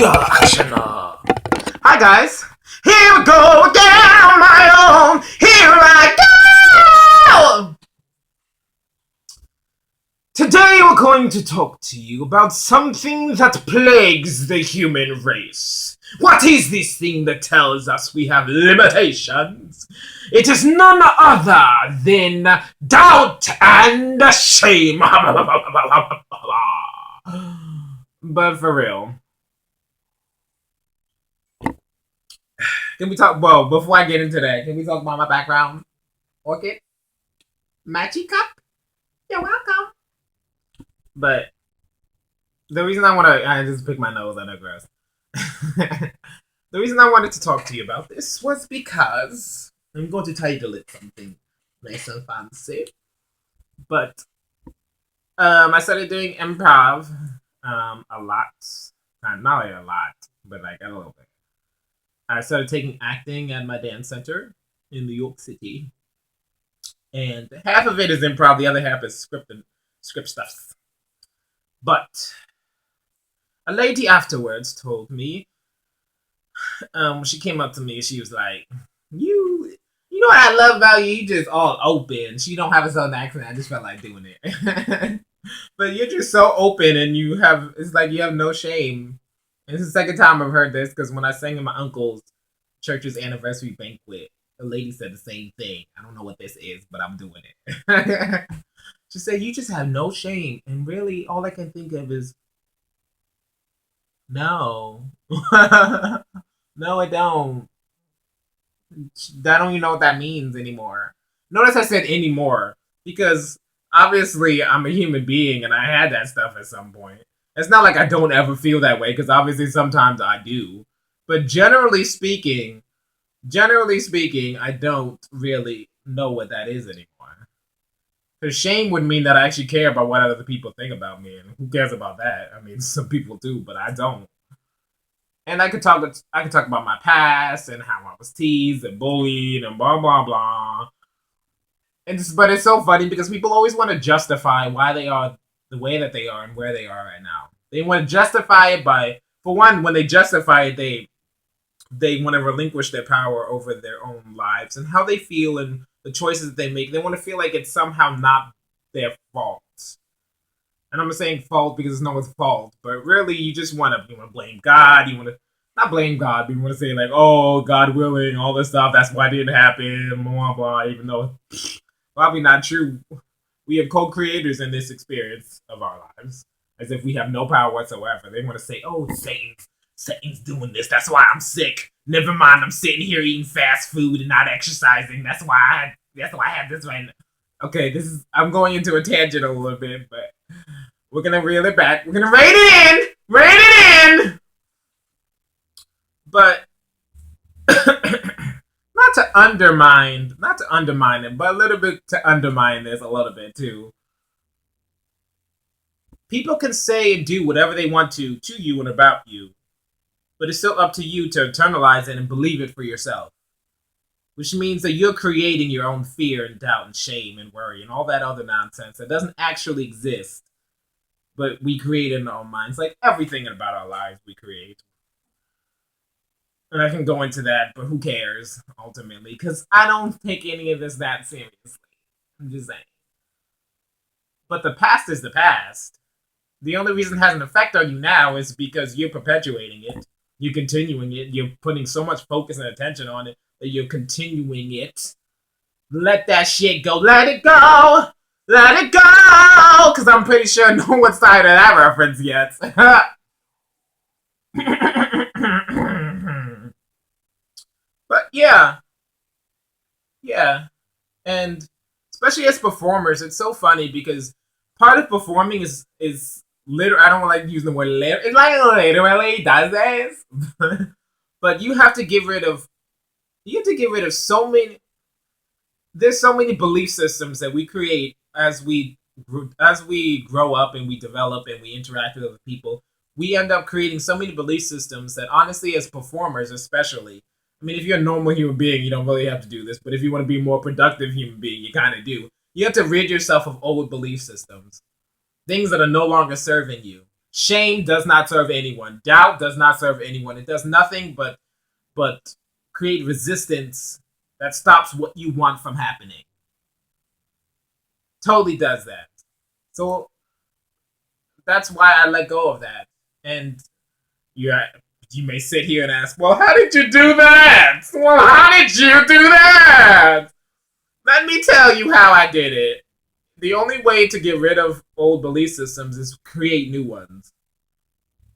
Action! Hi guys! Here we go again on my own! Here I go! Today we're going to talk to you about something that plagues the human race. What is this thing that tells us we have limitations? It is none other than doubt and shame. But for real. Can we talk, well, before I get into that, can we talk about my background? Orchid? Matchy cup? You're welcome. But the reason I just pick my nose, I know gross. The reason I wanted to talk to you about this was because I'm going to title it something nice and fancy. But I started doing improv a lot. Not like a lot, but like a little bit. I started taking acting at my dance center in New York City. And half of it is improv, the other half is script stuff. But a lady afterwards told me, she came up to me, she was like, you know what I love about you? You just all open. She don't have a southern accent, I just felt like doing it. But you're just so open and it's like you have no shame. And it's the second time I've heard this, because when I sang in my uncle's church's anniversary banquet, a lady said the same thing. I don't know what this is, but I'm doing it. She said, you just have no shame. And really, all I can think of is, no. No, I don't. I don't even know what that means anymore. Notice I said anymore, because obviously I'm a human being and I had that stuff at some point. It's not like I don't ever feel that way, because obviously sometimes I do. But generally speaking, I don't really know what that is anymore. Because shame would mean that I actually care about what other people think about me, and who cares about that? I mean, some people do, but I don't. And I could talk about my past and how I was teased and bullied and blah blah blah. But it's so funny because people always want to justify why they are the way that they are and where they are right now. They want to justify it by, for one, when they justify it, they want to relinquish their power over their own lives and how they feel and the choices that they make. They want to feel like it's somehow not their fault. And I'm not saying fault because it's no one's fault, but really you just want to blame God. You want to not blame God, but you want to say like, oh, God willing, all this stuff. That's why it didn't happen. Blah blah. Even though probably not true. We have co-creators in this experience of our lives, as if we have no power whatsoever. They want to say, oh, Satan's doing this. That's why I'm sick. Never mind, I'm sitting here eating fast food and not exercising. That's why I have this right now. Okay, I'm going into a tangent a little bit, but we're gonna reel it back. We're gonna rein it in. But not to undermine it, but a little bit to undermine this a little bit too. People can say and do whatever they want to you and about you, but it's still up to you to internalize it and believe it for yourself. Which means that you're creating your own fear and doubt and shame and worry and all that other nonsense that doesn't actually exist, but we create in our own minds. Like everything about our lives we create. And I can go into that, but who cares, ultimately? Because I don't take any of this that seriously. I'm just saying. But the past is the past. The only reason it has an effect on you now is because you're perpetuating it. You're continuing it. You're putting so much focus and attention on it that you're continuing it. Let that shit go. Let it go. Let it go. Because I'm pretty sure no one's tired of that reference yet. But yeah. And especially as performers, it's so funny because part of performing is literally, I don't like using the word literally. It's like literally does this. But you have to get rid of so many. There's so many belief systems that we create as we grow up and we develop and we interact with other people. We end up creating so many belief systems that honestly, as performers especially, I mean, if you're a normal human being, you don't really have to do this. But if you want to be a more productive human being, you kind of do. You have to rid yourself of old belief systems. Things that are no longer serving you. Shame does not serve anyone. Doubt does not serve anyone. It does nothing but create resistance that stops what you want from happening. Totally does that. So that's why I let go of that. And you you may sit here and ask, well, how did you do that? Well, how did you do that? Let me tell you how I did it. The only way to get rid of old belief systems is create new ones.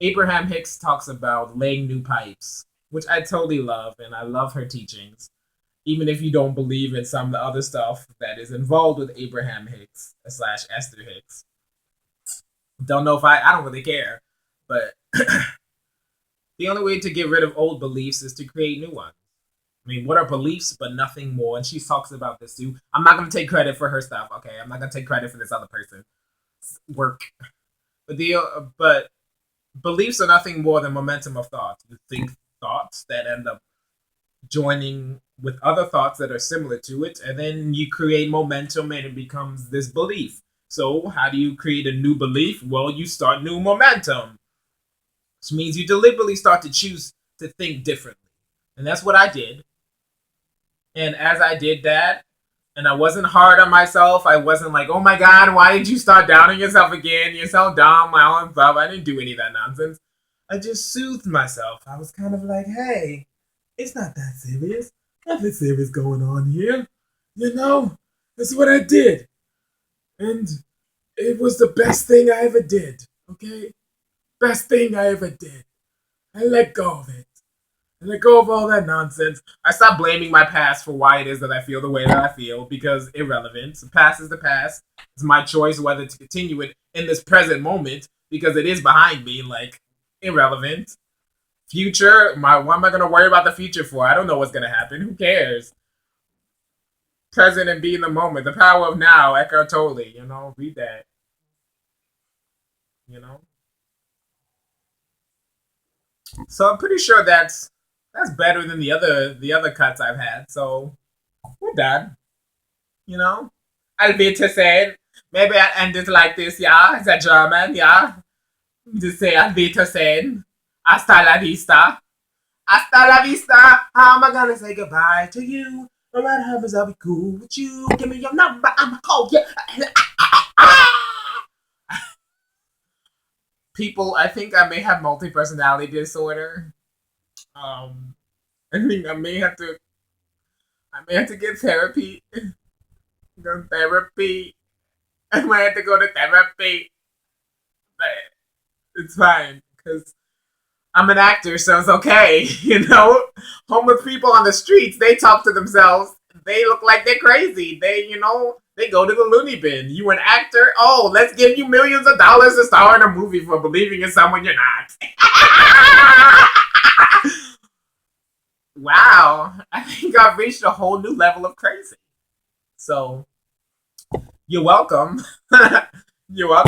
Abraham Hicks talks about laying new pipes, which I totally love, and I love her teachings. Even if you don't believe in some of the other stuff that is involved with Abraham Hicks slash Esther Hicks. Don't know if I don't really care, but the only way to get rid of old beliefs is to create new ones. I mean, what are beliefs but nothing more? And she talks about this too. I'm not gonna take credit for her stuff. Okay, I'm not gonna take credit for this other person's work. But beliefs are nothing more than momentum of thought. You think thoughts that end up joining with other thoughts that are similar to it, and then you create momentum and it becomes this belief. So, how do you create a new belief? Well, you start new momentum, which means you deliberately start to choose to think differently. And that's what I did. And as I did that, and I wasn't hard on myself, I wasn't like, oh my God, why did you start doubting yourself again? You're so dumb, all and stuff. I didn't do any of that nonsense. I just soothed myself. I was kind of like, hey, it's not that serious. Nothing serious going on here. You know, that's what I did. And it was the best thing I ever did. Okay? Best thing I ever did. I let go of it. I let go of all that nonsense. I stopped blaming my past for why it is that I feel the way that I feel because irrelevant. The past is the past. It's my choice whether to continue it in this present moment because it is behind me. Like, irrelevant. Future, what am I gonna worry about the future for? I don't know what's gonna happen. Who cares? Present and be in the moment. The power of now. Eckhart Tolle. Read that. You know. So I'm pretty sure that's better than the other cuts I've had. So we're done. You know. I'll be to say. Maybe I'll end it like this. Yeah, it's a German. Yeah. Just say I'll be to say. Hasta la vista. Hasta la vista. How am I gonna say goodbye to you? No matter how much I'll be cool with you. Give me your number. I'ma call you. People, I think I may have multi-personality disorder. I think I may have to get therapy. Go to therapy. I might have to go to therapy. But it's fine because I'm an actor, so it's okay. Homeless people on the streets, they talk to themselves. They look like they're crazy. They go to the loony bin. You an actor? Oh, let's give you millions of dollars to star in a movie for believing in someone you're not. Wow, I think I've reached a whole new level of crazy. So, you're welcome. You're welcome.